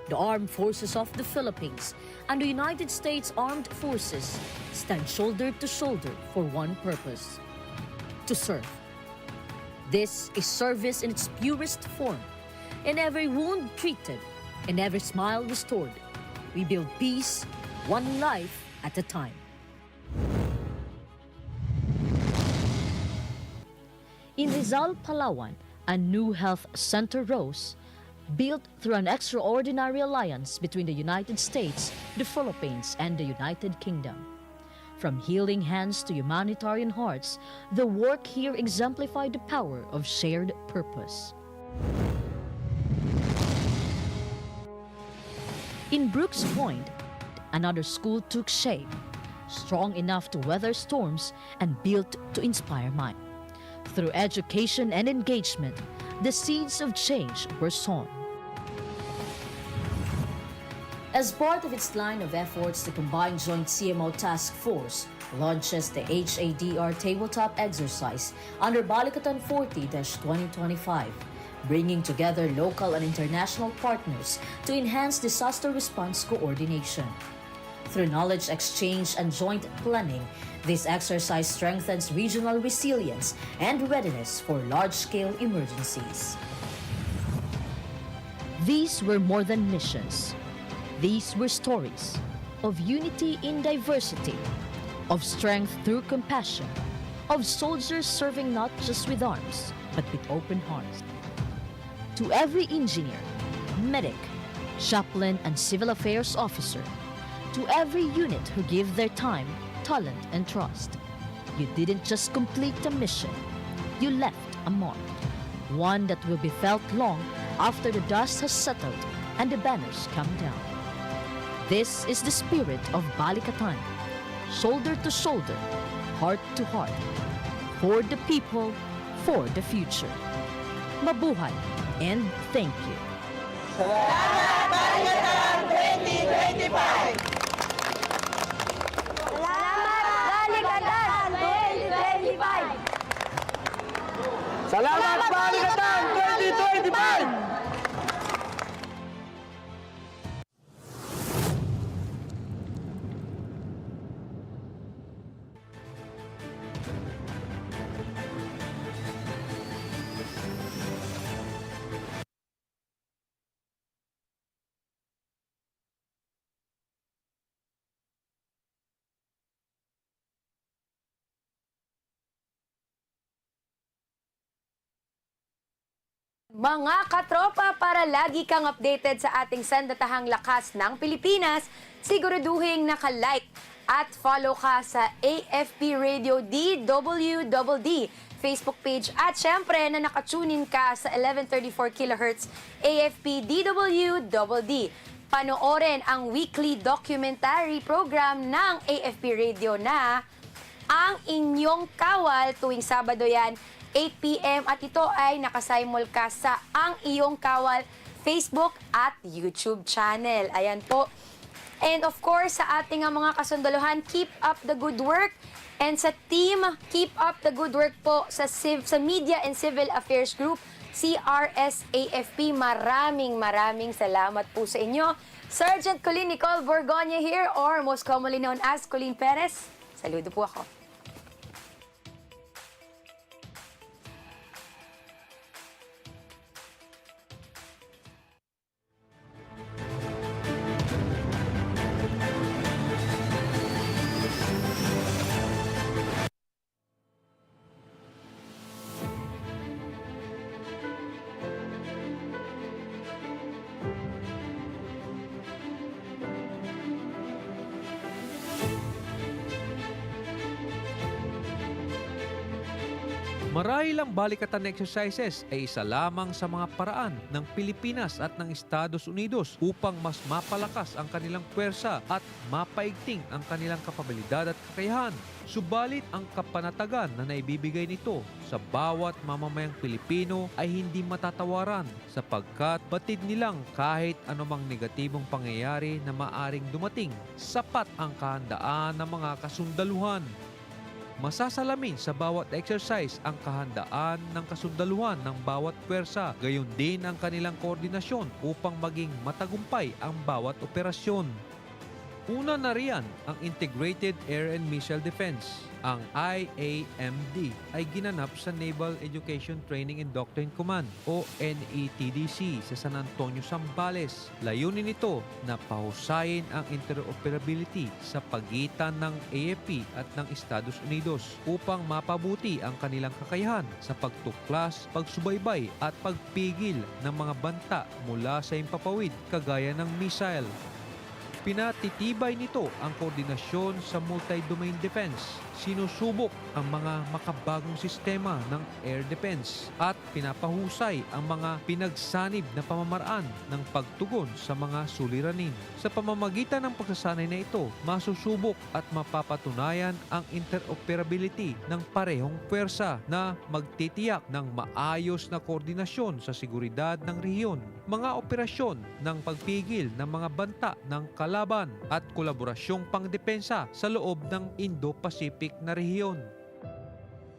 The Armed Forces of the Philippines and the United States Armed Forces stand shoulder to shoulder for one purpose: to serve. This is service in its purest form. In every wound treated, in every smile restored, we build peace, one life at a time. In Rizal, Palawan, a new health center rose, built through an extraordinary alliance between the United States, the Philippines, and the United Kingdom. From healing hands to humanitarian hearts, the work here exemplified the power of shared purpose. In Brooks Point, another school took shape, strong enough to weather storms and built to inspire minds. Through education and engagement, the seeds of change were sown. As part of its line of efforts, the Combined Joint CMO Task Force launches the HADR tabletop exercise under Balikatan 40-2025, bringing together local and international partners to enhance disaster response coordination. Through knowledge exchange and joint planning, this exercise strengthens regional resilience and readiness for large-scale emergencies. These were more than missions. These were stories of unity in diversity, of strength through compassion, of soldiers serving not just with arms, but with open hearts. To every engineer, medic, chaplain, and civil affairs officer, to every unit who give their time, talent, and trust, you didn't just complete a mission, you left a mark, one that will be felt long after the dust has settled and the banners come down. This is the spirit of Balikatan, shoulder to shoulder, heart to heart, for the people, for the future. Mabuhay and thank you. Salamat Balikatan 2025! Salamat Balikatan 2025! Mga katropa, para lagi kang updated sa ating sandatahang lakas ng Pilipinas, siguraduhin naka-like at follow ka sa AFP Radio DWDD Facebook page at syempre na nakatunin ka sa 1134 kHz AFP DWDD. Panoorin ang weekly documentary program ng AFP Radio na Ang Inyong Kawal tuwing Sabado yan, 8 p.m. at ito ay nakasimulcast sa Ang Iyong Kawal Facebook at YouTube channel. Ayan po. And of course, sa ating mga kasundaluhan, keep up the good work. And sa team, keep up the good work po sa Media and Civil Affairs Group, CRSAFP. Maraming salamat po sa inyo. Sergeant Colleen Nicole Borgoña here, or most commonly known as Colleen Perez. Saludo po ako. Marahil ang balikatan exercises ay isa lamang sa mga paraan ng Pilipinas at ng Estados Unidos upang mas mapalakas ang kanilang puwersa at mapaigting ang kanilang kapabilidad at kakayahan. Subalit ang kapanatagan na naibibigay nito sa bawat mamamayang Pilipino ay hindi matatawaran sapagkat batid nilang kahit anumang negatibong pangyayari na maaring dumating, sapat ang kahandaan ng mga kasundaluhan. Masasalamin sa bawat exercise ang kahandaan ng kasundaluhan ng bawat puwersa, gayon din ang kanilang koordinasyon upang maging matagumpay ang bawat operasyon. Una na riyan ang Integrated Air and Missile Defense. Ang IAMD ay ginanap sa Naval Education Training and Doctrine Command o NETDC sa San Antonio, Zambales. Layunin nito na pahusayin ang interoperability sa pagitan ng AFP at ng Estados Unidos upang mapabuti ang kanilang kakayahan sa pagtuklas, pagsubaybay at pagpigil ng mga banta mula sa impapawid kagaya ng missile. Pinatitibay nito ang koordinasyon sa multi-domain defense. Sinusubok ang mga makabagong sistema ng air defense at pinapahusay ang mga pinagsanib na pamamaraan ng pagtugon sa mga suliranin. Sa pamamagitan ng pagsasanay na ito, masusubok at mapapatunayan ang interoperability ng parehong puwersa na magtitiyak ng maayos na koordinasyon sa seguridad ng rehiyon, mga operasyon ng pagpigil ng mga banta ng kalaban at kolaborasyong pangdepensa sa loob ng Indo-Pacific na rehiyon.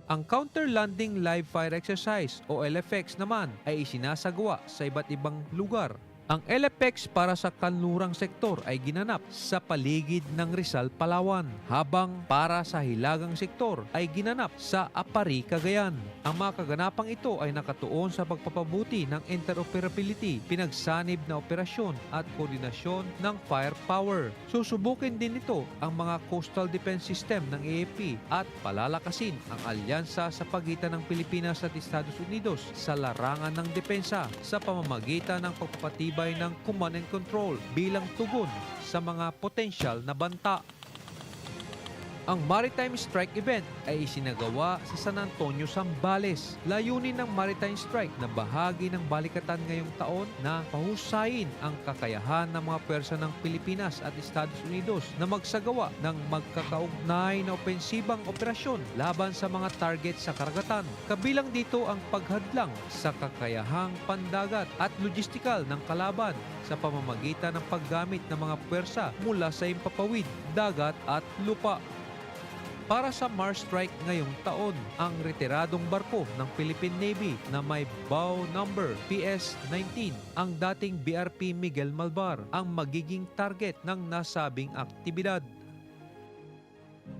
Ang Counter-Landing Live Fire Exercise o LFX naman ay isinasagawa sa iba't ibang lugar. Ang LFX para sa kanlurang sektor ay ginanap sa paligid ng Rizal, Palawan, habang para sa hilagang sektor ay ginanap sa Apari, Cagayan. Ang mga kaganapang ito ay nakatuon sa pagpapabuti ng interoperability, pinagsanib na operasyon at koordinasyon ng firepower. Susubukin din ito ang mga coastal defense system ng AFP at palalakasin ang alyansa sa pagitan ng Pilipinas at Estados Unidos sa larangan ng depensa sa pamamagitan ng pagpapatibay ng command and control bilang tugon sa mga potensyal na banta. Ang Maritime Strike Event ay isinagawa sa San Antonio, Zambales. Layunin ng Maritime Strike na bahagi ng balikatan ngayong taon na pahusayin ang kakayahan ng mga puwersa ng Pilipinas at Estados Unidos na magsagawa ng magkakaugnay na opensibang operasyon laban sa mga target sa karagatan. Kabilang dito ang paghadlang sa kakayahang pandagat at logistikal ng kalaban sa pamamagitan ng paggamit ng mga puwersa mula sa impapawid, dagat at lupa. Para sa Mars Strike ngayong taon, ang retiradong barko ng Philippine Navy na may bow number PS-19, ang dating BRP Miguel Malvar, ang magiging target ng nasabing aktibidad.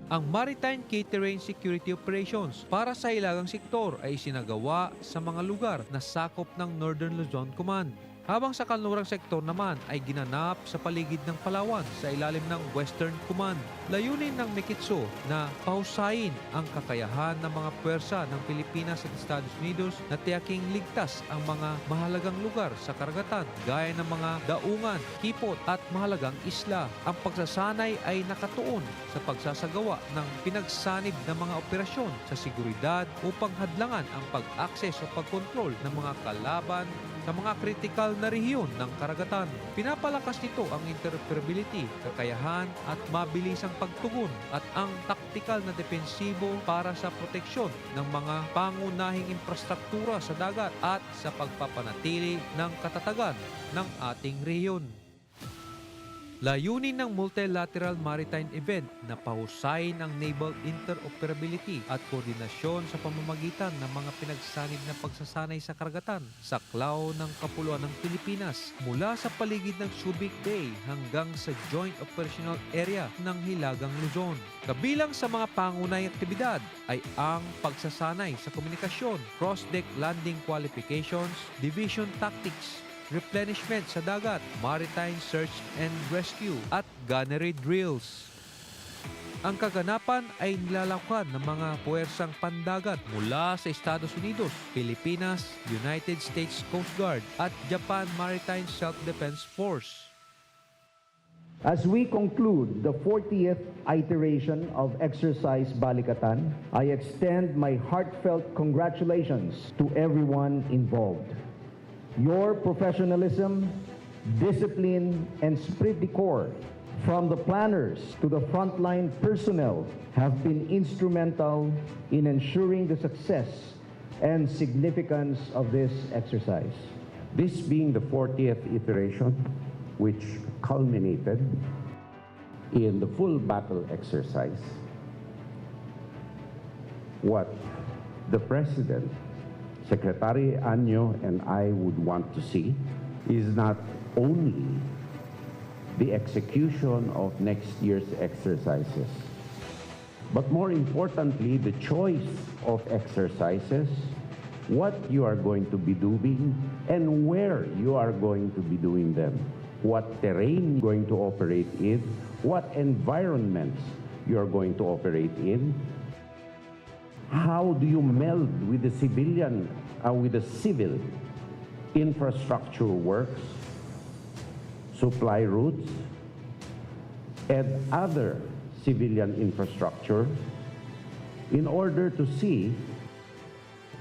Ang Maritime Key-Terrain Security Operations para sa hilagang sektor ay isinagawa sa mga lugar na sakop ng Northern Luzon Command. habang sa kanlurang sektor naman ay ginanap sa paligid ng Palawan sa ilalim ng Western Command. Layunin ng Mekitso na pahusayin ang kakayahan ng mga puwersa ng Pilipinas at Estados Unidos na tiyaking ligtas ang mga mahalagang lugar sa karagatan gaya ng mga daungan, kipot at mahalagang isla. Ang pagsasanay ay nakatuon sa pagsasagawa ng pinagsanib na mga operasyon sa seguridad upang hadlangan ang pag-akses o pagkontrol ng mga kalaban sa mga kritikal na rehiyon ng karagatan. Pinapalakas nito ang interoperability, kakayahan at mabilisang pagtugon at ang taktikal na depensibo para sa proteksyon ng mga pangunahing infrastruktura sa dagat at sa pagpapanatili ng katatagan ng ating rehiyon. Layunin ng multilateral maritime event na pahusayin ang naval interoperability at koordinasyon sa pamamagitan ng mga pinagsanib na pagsasanay sa karagatan sa klaw ng Kapuluan ng Pilipinas mula sa paligid ng Subic Bay hanggang sa Joint Operational Area ng Hilagang Luzon. Kabilang sa mga pangunahing aktibidad ay ang pagsasanay sa komunikasyon, cross-deck landing qualifications, division tactics, replenishment sa dagat, maritime search and rescue, at gunnery drills. Ang kaganapan ay nilalakwan ng mga puwersang pandagat mula sa Estados Unidos, Pilipinas, United States Coast Guard, at Japan Maritime Self-Defense Force. As we conclude the 40th iteration of Exercise Balikatan, I extend my heartfelt congratulations to everyone involved. Your professionalism, discipline, and esprit de corps, from the planners to the frontline personnel, have been instrumental in ensuring the success and significance of this exercise. This being the 40th iteration, which culminated in the full battle exercise, what the President, Secretary Anyo, and I would want to see is not only the execution of next year's exercises, but more importantly, the choice of exercises, what you are going to be doing, and where you are going to be doing them, what terrain you're going to operate in, what environments you are going to operate in. How do you meld with the civil infrastructure works, supply routes, and other civilian infrastructure in order to see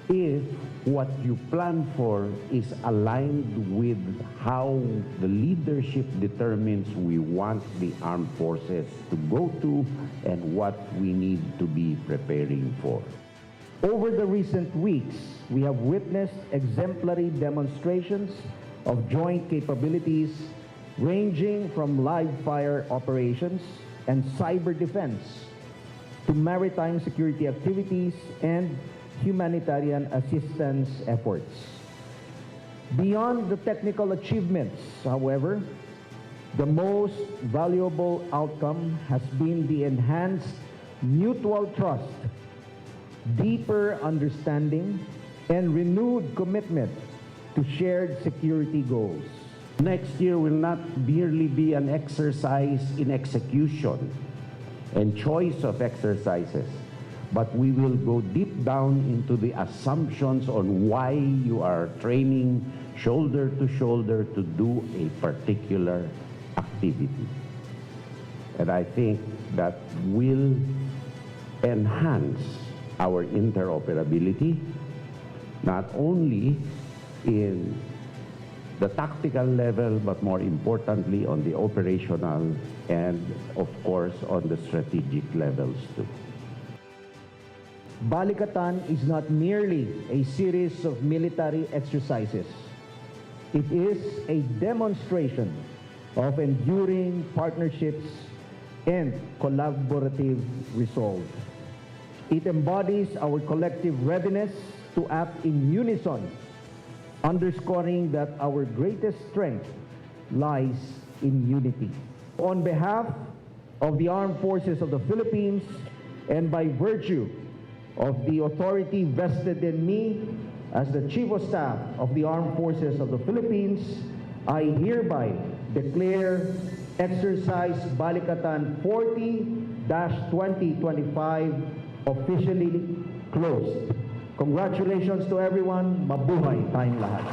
if what you plan for is aligned with how the leadership determines we want the armed forces to go to and what we need to be preparing for. Over the recent weeks, we have witnessed exemplary demonstrations of joint capabilities ranging from live fire operations and cyber defense to maritime security activities and humanitarian assistance efforts. Beyond the technical achievements, however, the most valuable outcome has been the enhanced mutual trust, deeper understanding, and renewed commitment to shared security goals. Next year will not merely be an exercise in execution and choice of exercises, but we will go deep down into the assumptions on why you are training shoulder to shoulder to do a particular activity. And I think that will enhance our interoperability, not only in the tactical level, but more importantly on the operational and, of course, on the strategic levels too. Balikatan is not merely a series of military exercises. It is a demonstration of enduring partnerships and collaborative resolve. It embodies our collective readiness to act in unison, underscoring that our greatest strength lies in unity. On behalf of the Armed Forces of the Philippines and by virtue of the authority vested in me as the Chief of Staff of the Armed Forces of the Philippines, I hereby declare Exercise Balikatan 40-2025 officially closed. Congratulations to everyone. Mabuhay tayong lahat.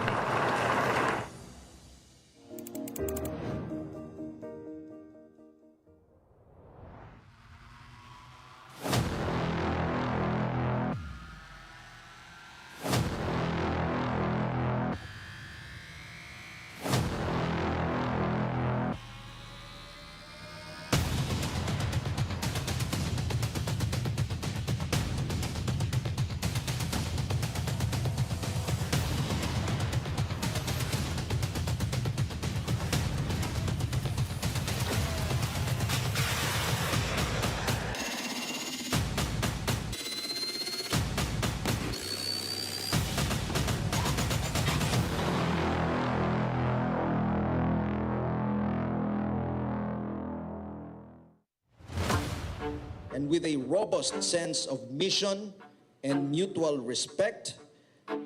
And with a robust sense of mission and mutual respect,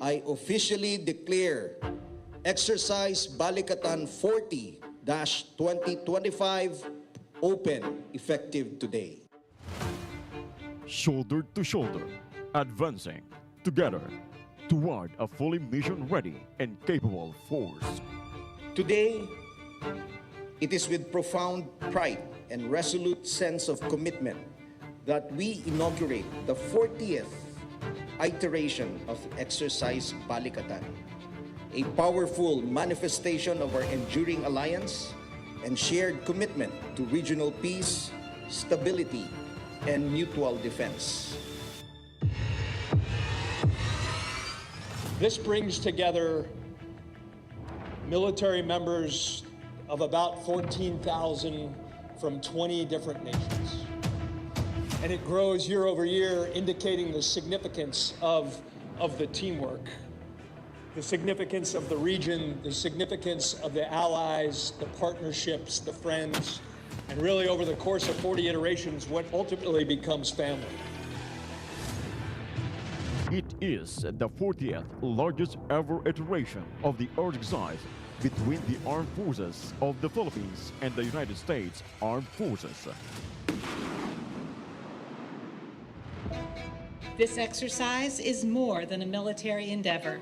I officially declare Exercise Balikatan 40-2025 open effective today. Shoulder to shoulder, advancing together toward a fully mission-ready and capable force. Today, it is with profound pride and resolute sense of commitment that we inaugurate the 40th iteration of Exercise Balikatan, a powerful manifestation of our enduring alliance and shared commitment to regional peace, stability, and mutual defense. This brings together military members of about 14,000 from 20 different nations. And it grows year over year, indicating the significance of the teamwork, the significance of the region, the significance of the allies, the partnerships, the friends, and really over the course of 40 iterations, what ultimately becomes family. It is the 40th largest ever iteration of the exercise between the Armed Forces of the Philippines and the United States Armed Forces. This exercise is more than a military endeavor.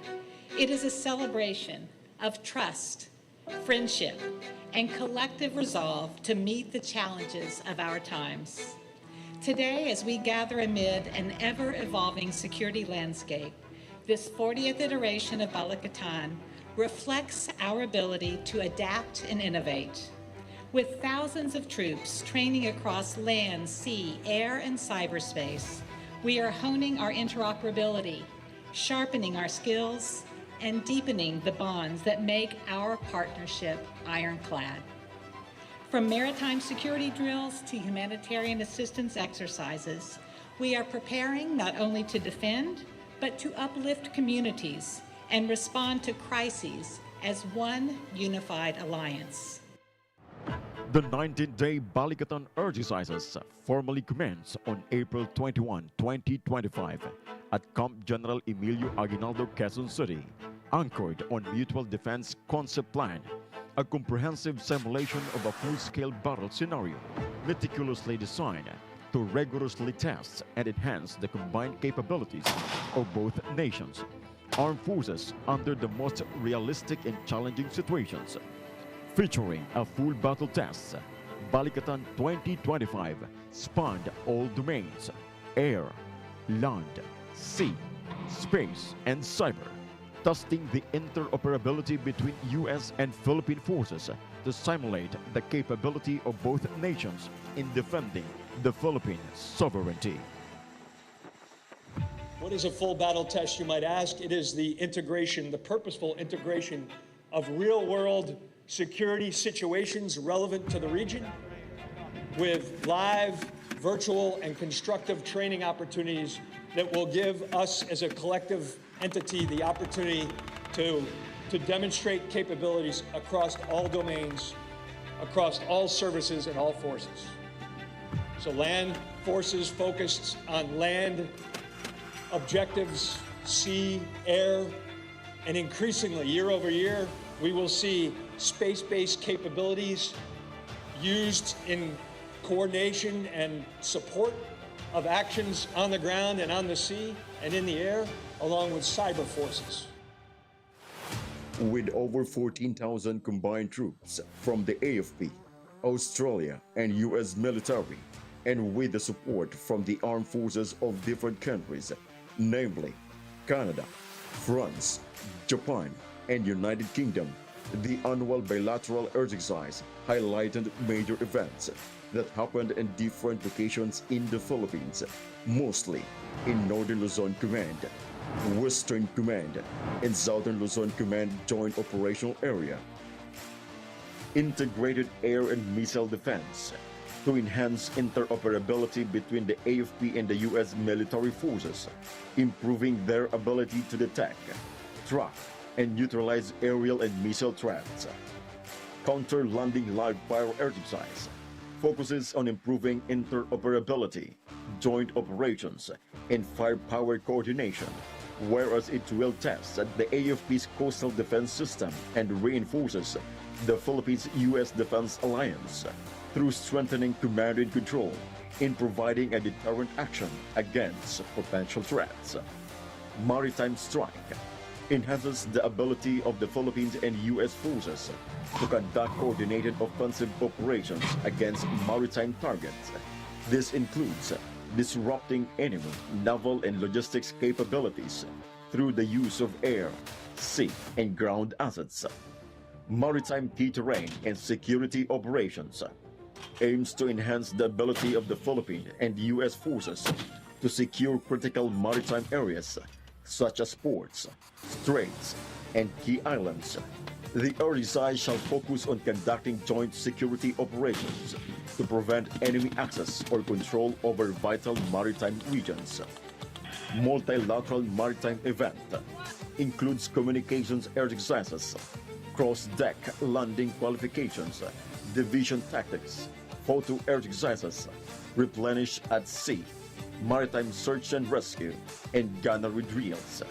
It is a celebration of trust, friendship, and collective resolve to meet the challenges of our times. Today, as we gather amid an ever-evolving security landscape, this 40th iteration of Balikatan reflects our ability to adapt and innovate. With thousands of troops training across land, sea, air, and cyberspace, we are honing our interoperability, sharpening our skills, and deepening the bonds that make our partnership ironclad. From maritime security drills to humanitarian assistance exercises, we are preparing not only to defend, but to uplift communities and respond to crises as one unified alliance. The 19-day Balikatan exercises formally commence on April 21, 2025 at Camp General Emilio Aguinaldo, Quezon City, anchored on Mutual Defense Concept Plan, a comprehensive simulation of a full-scale battle scenario, meticulously designed to rigorously test and enhance the combined capabilities of both nations, armed forces under the most realistic and challenging situations. Featuring a full battle test, Balikatan 2025 spanned all domains: air, land, sea, space, and cyber, testing the interoperability between U.S. and Philippine forces to simulate the capability of both nations in defending the Philippine sovereignty. What is a full battle test, you might ask? It is the integration, the purposeful integration of real-world security situations relevant to the region with live, virtual, and constructive training opportunities that will give us as a collective entity the opportunity to demonstrate capabilities across all domains, across all services and all forces. So land forces focused on land objectives, sea, air, and increasingly year over year, we will see space-based capabilities used in coordination and support of actions on the ground and on the sea and in the air, along with cyber forces. With over 14,000 combined troops from the AFP, Australia, and U.S. military, and with the support from the armed forces of different countries, namely Canada, France, Japan, and United Kingdom, the annual bilateral exercise highlighted major events that happened in different locations in the Philippines, mostly in Northern Luzon Command, Western Command, and Southern Luzon Command Joint Operational Area. Integrated air and missile defense to enhance interoperability between the AFP and the U.S. military forces, improving their ability to detect, track, and neutralize aerial and missile threats. Counter-landing live fire exercise focuses on improving interoperability, joint operations, and firepower coordination, whereas it will test the AFP's coastal defense system and reinforces the Philippines-U.S. Defense Alliance through strengthening command and control in providing a deterrent action against potential threats. Maritime strike enhances the ability of the Philippines and U.S. forces to conduct coordinated offensive operations against maritime targets. This includes disrupting enemy naval and logistics capabilities through the use of air, sea, and ground assets. Maritime key terrain and security operations aims to enhance the ability of the Philippine and U.S. forces to secure critical maritime areas such as ports, straits, and key islands. The exercise shall focus on conducting joint security operations to prevent enemy access or control over vital maritime regions. Multilateral maritime event includes communications exercises, cross-deck landing qualifications, division tactics, photo exercises, replenish at sea, maritime search and rescue, and gunnery drills.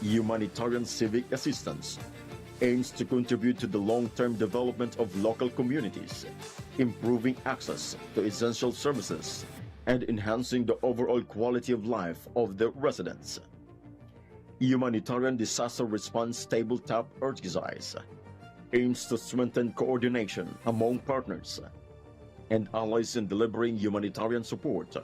Humanitarian civic assistance aims to contribute to the long-term development of local communities, improving access to essential services, and enhancing the overall quality of life of the residents. Humanitarian disaster response tabletop exercise aims to strengthen coordination among partners and allies in delivering humanitarian support.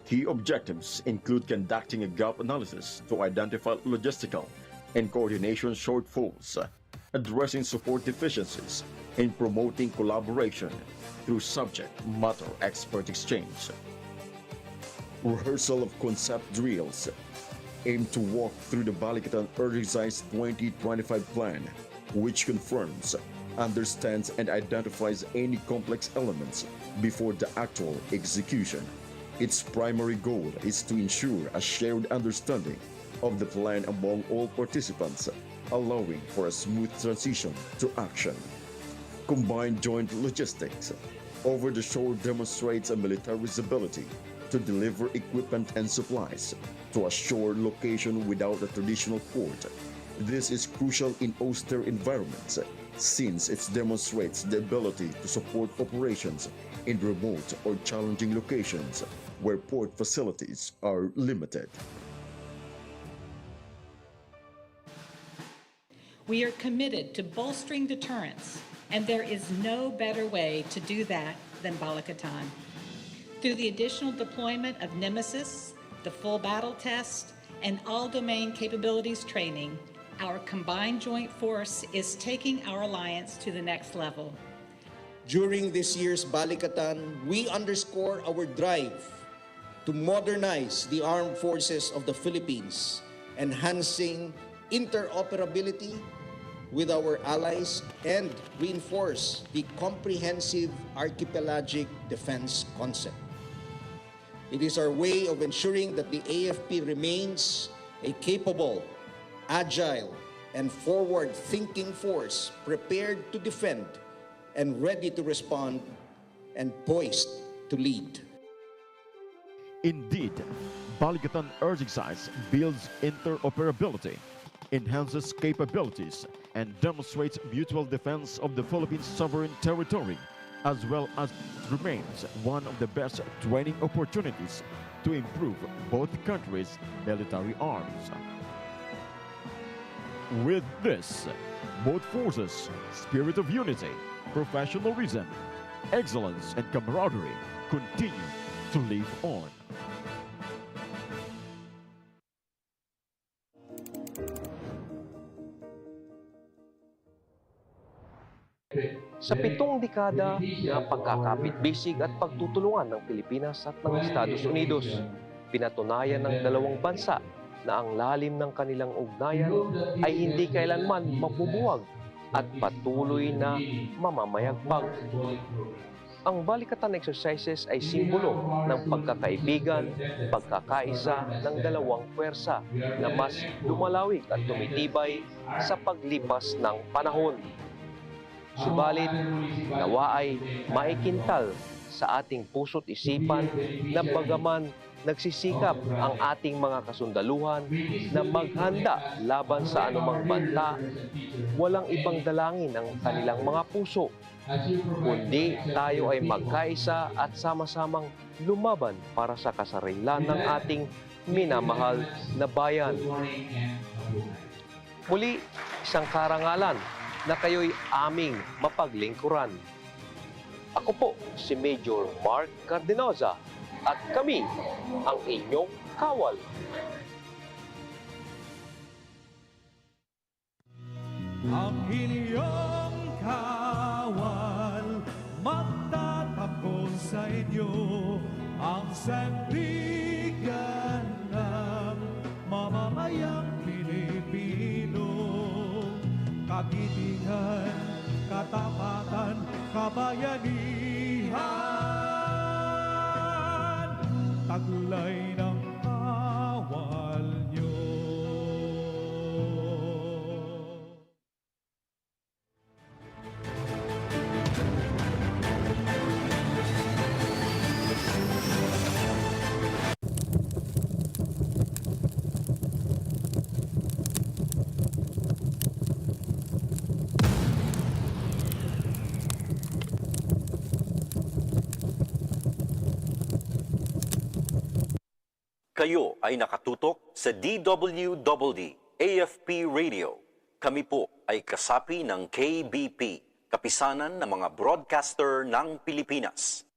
Key objectives include conducting a gap analysis to identify logistical and coordination shortfalls, addressing support deficiencies, and promoting collaboration through subject matter expert exchange. Rehearsal of concept drills aim to walk through the Balikatan Exercise 2025 plan, which confirms, understands, and identifies any complex elements before the actual execution. Its primary goal is to ensure a shared understanding of the plan among all participants, allowing for a smooth transition to action. Combined joint logistics over the shore demonstrates a military's ability to deliver equipment and supplies to a shore location without a traditional port. This is crucial in austere environments since it demonstrates the ability to support operations in remote or challenging locations where port facilities are limited. We are committed to bolstering deterrence, and there is no better way to do that than Balikatan. Through the additional deployment of Nemesis, the full battle test, and all-domain capabilities training, our combined joint force is taking our alliance to the next level. During this year's Balikatan, we underscore our drive to modernize the armed forces of the Philippines, enhancing interoperability with our allies and reinforce the comprehensive archipelagic defense concept. It is our way of ensuring that the AFP remains a capable, agile, and forward-thinking force prepared to defend and ready to respond and poised to lead. Indeed, Balikatan exercise builds interoperability, enhances capabilities, and demonstrates mutual defense of the Philippines' sovereign territory, as well as remains one of the best training opportunities to improve both countries' military arms. With this, both forces' spirit of unity, professionalism, excellence, and camaraderie continue to live on. Sa 7 dekada na pagkakapit-bisig at pagtutulungan ng Pilipinas at ng Estados Unidos, pinatunayan ng dalawang bansa na ang lalim ng kanilang ugnayan ay hindi kailanman mabubuwag at patuloy na mamamayagpag. Ang balikatan exercises ay simbolo ng pagkakaibigan, pagkakaisa ng dalawang puwersa na mas lumalawig at tumitibay sa paglipas ng panahon. Subalit, nawa ay maikintal sa ating puso't isipan na bagaman nagsisikap ang ating mga kasundaluhan na maghanda laban sa anumang banta, walang ibang dalangin ang kanilang mga puso, kundi tayo ay magkaisa at sama-samang lumaban para sa kasarilan ng ating minamahal na bayan. Muli, isang karangalan na kayo'y aming mapaglingkuran. Ako po si Major Mark Cardenoza at kami ang inyong kawal. Ang inyong kawal, magtatakbo sa inyo ang sandigan ng mamamayang Pilipino. Kagitingan, katapatan, kabayanihan, taglay ng kawal nyo. Kayo ay nakatutok sa DWDD AFP Radio. Kami po ay kasapi ng KBP, Kapisanan ng mga Broadcaster ng Pilipinas.